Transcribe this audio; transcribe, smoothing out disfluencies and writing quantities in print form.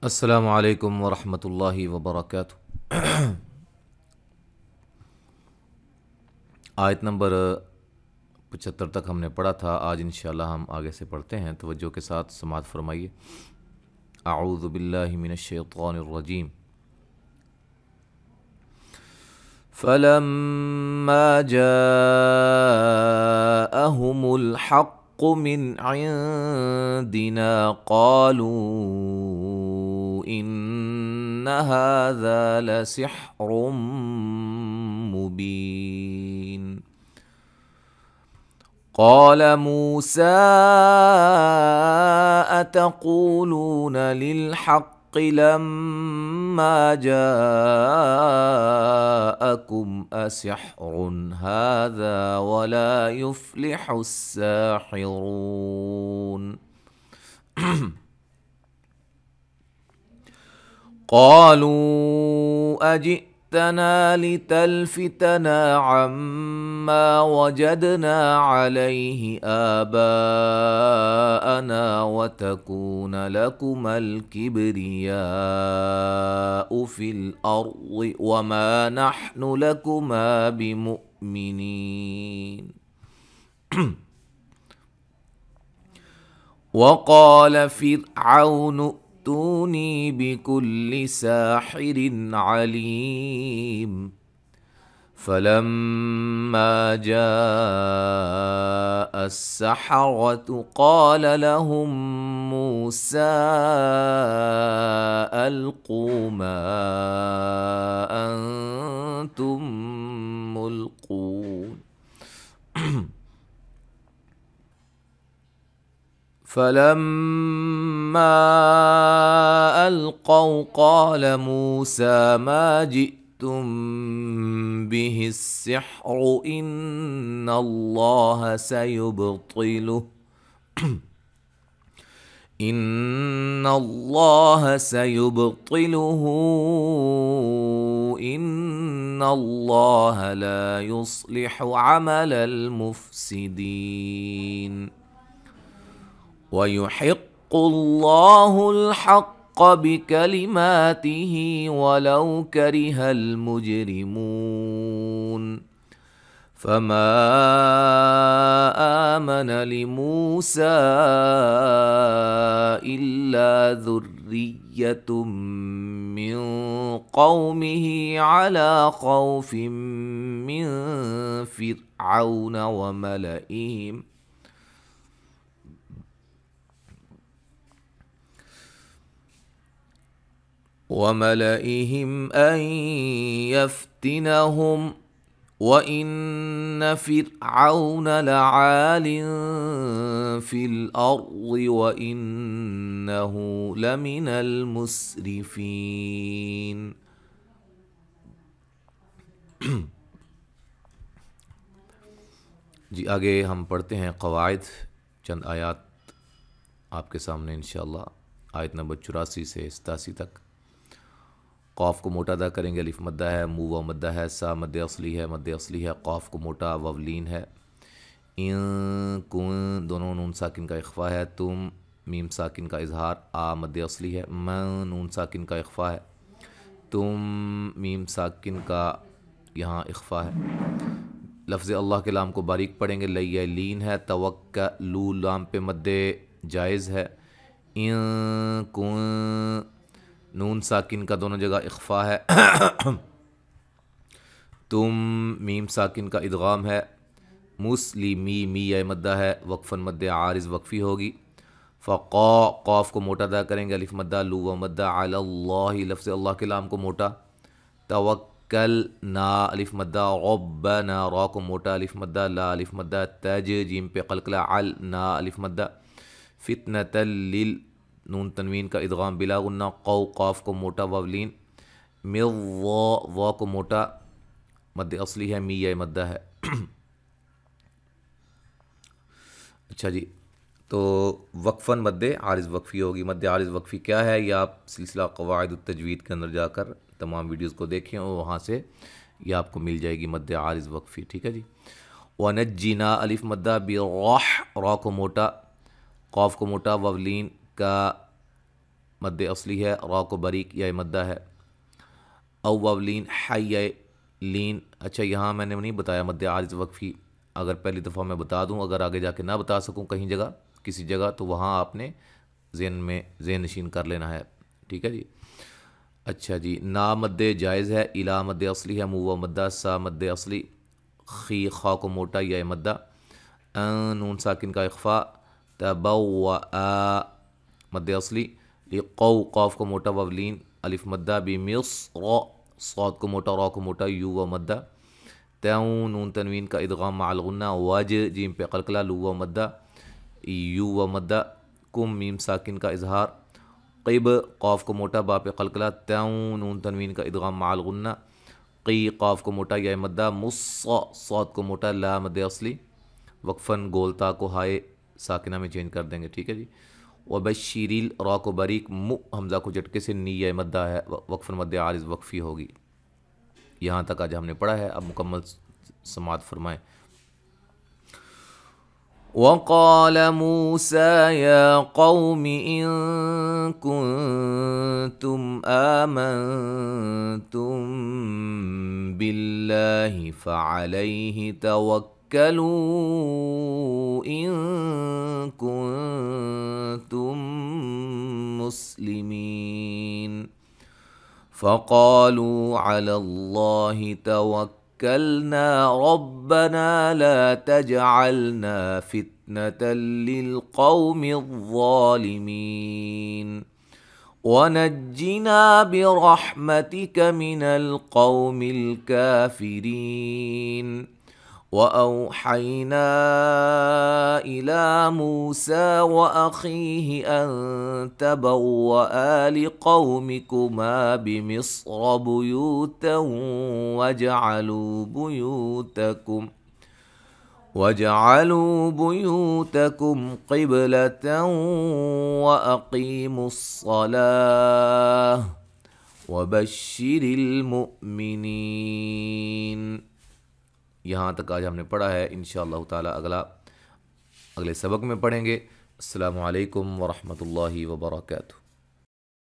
السلام علیکم ورحمۃ اللہ وبرکاتہ۔ آیت نمبر 75 تک ہم نے پڑھا تھا۔ آج انشاءاللہ ہم آگے سے پڑھتے ہیں، توجہ کے ساتھ سماعت فرمائیے۔ اعوذ باللہ من الشیطان الرجیم۔ فلما جاءهم الحق من عندنا قالوا إن هذا لسحر مبين۔ قال موسى أتقولون للحق لما جاءكم أسحر هذا ولا يفلح الساحرون۔ قالوا أجئتنا لتلفتنا عما وجدنا عليه آباءنا وتكون لكما الكبرياء في الأرض وما نحن لكما بمؤمنين۔ وقال فرعون ائتوني بكل ساحر عليم۔ فلما جاء السحرة قال لهم موسى ألقوا ما أنتم ملقون۔ فلما ألقوا قال موسى ما جئتم به السحر إن الله سيبطله إن الله لا يصلح عمل المفسدين ويحق الله الحق بكلماته ولو كره المجرمون۔ فما آمن لموسى إلا ذرية من قومه على خوف من فرعون وملئهم أن يفتنهم وإن فرعون لعال في الأرض وإنه لمن المسرفين۔ جی آگے ہم پڑھتے ہیں قواعد، چند آیات آپ کے سامنے انشاءاللہ۔ آیت نمبر 84 سے 87 تک۔ قاف کو موٹا ادا کریں گے، الف مدہ ہے، مو و مدہ ہے، سا مد اصلی ہے، مد اصلی ہے، قاف کو موٹا وولین ہے۔ ان کن دونوں نون ساکن کا اخفا ہے، تم میم ساکن کا اظہار، آ مد اصلی ہے، من نون ساکن کا اخفا ہے، تم میم ساکن کا یہاں اخفا ہے۔ لفظ اللہ کے لام کو باریک پڑھیں گے، لین ہے، توکلوا لام پہ مد جائز ہے۔ ان کن نون ساکن کا دونوں جگہ اخفا ہے، تم میم ساکن کا ادغام ہے، مسلمی می مدہ ہے، وقفاً مد عارض وقفی ہوگی۔ فقا قاف کو موٹا ادا کریں گے، الف مدہ، لو و مدہ، علی اللہ لفظ اللہ کے لام کو موٹا، توکلنا الف مدہ، ربنا را کو موٹا الف مدہ، لا الف مدہ، تج جیم پہ قلقلہ، نا الف مدہ، فتنۃ لل نون تنوین کا ادغام بلا غنہ، قو قاف کو موٹا وولین، وا کو موٹا مد اصلی ہے، می مدہ ہے۔ اچھا جی، تو وقفاً مد عارض وقفی ہوگی۔ مد عارض وقفی کیا ہے یہ آپ سلسلہ قواعد التجوید کے اندر جا کر تمام ویڈیوز کو دیکھیں اور وہاں سے یہ آپ کو مل جائے گی مد عارض وقفی، ٹھیک ہے جی۔ ونجینا الف مدہ برح، را کو موٹا، قاف کو موٹا، وولین کا مد اصلی ہے، را کو باریک یا مدہ ہے، او واو لین حی لین. اچھا یہاں میں نے نہیں بتایا مد عارض وقفی، اگر پہلی دفعہ میں بتا دوں، اگر آگے جا کے نہ بتا سکوں کہیں جگہ کسی جگہ، تو وہاں آپ نے ذہن نشین کر لینا ہے. ٹھیک ہے جی. اچھا جی. نا مد جائز ہے، الا مد اصلی ہے، مو و مدہ، سا مد اصلی، خی خا کو موٹا یا مدہ، نون ساکن کا اخفا، تبوآ مد اصلی، لقو قاف کو موٹا وولین الف مدہ، بمصر صاد کو موٹا را کو موٹا یو و مدہ، تیون نون تنوین کا ادغام مع الغنہ، واج جیم پہ قلقلہ لو و مدہ یو و مدہ، کم میم ساکن کا اظہار، قیب قاف کو موٹا با پہ قلقلہ، تیون نون تنوین کا ادغام مع الغنہ، قی قاف کو موٹا یا مدہ، مص صاد کو موٹا لا مد اصلی، وقفاً گولتا کو ہائے ساکنہ میں چینج کر دیں گے. ٹھیک ہے جی. وبشریل را کو باریک، مو حمزہ کو جھٹکے سے نی یا مدہ ہے، وقفاً مد عارض وقفی ہوگی. یہاں تک آج ہم نے پڑھا ہے. اب مکمل سماعت فرمائیں. وقال موسى يا قوم إن كنتم آمنتم بالله فعليه توكلوا إن كنتم مسلمين. فقالوا على الله توكلنا ربنا لا تجعلنا فتنة للقوم الظالمين ونجنا برحمتك من القوم الكافرين. وأوحينا إلى موسى وأخيه أن تبوأ لقومكما بمصر بيوتا وجعلوا بيوتكم قبلة وأقيموا الصلاة وبشر المؤمنين. یہاں تک آج ہم نے پڑھا ہے. انشاءاللہ تعالی اگلے سبق میں پڑھیں گے. السلام علیکم ورحمۃ اللہ وبرکاتہ.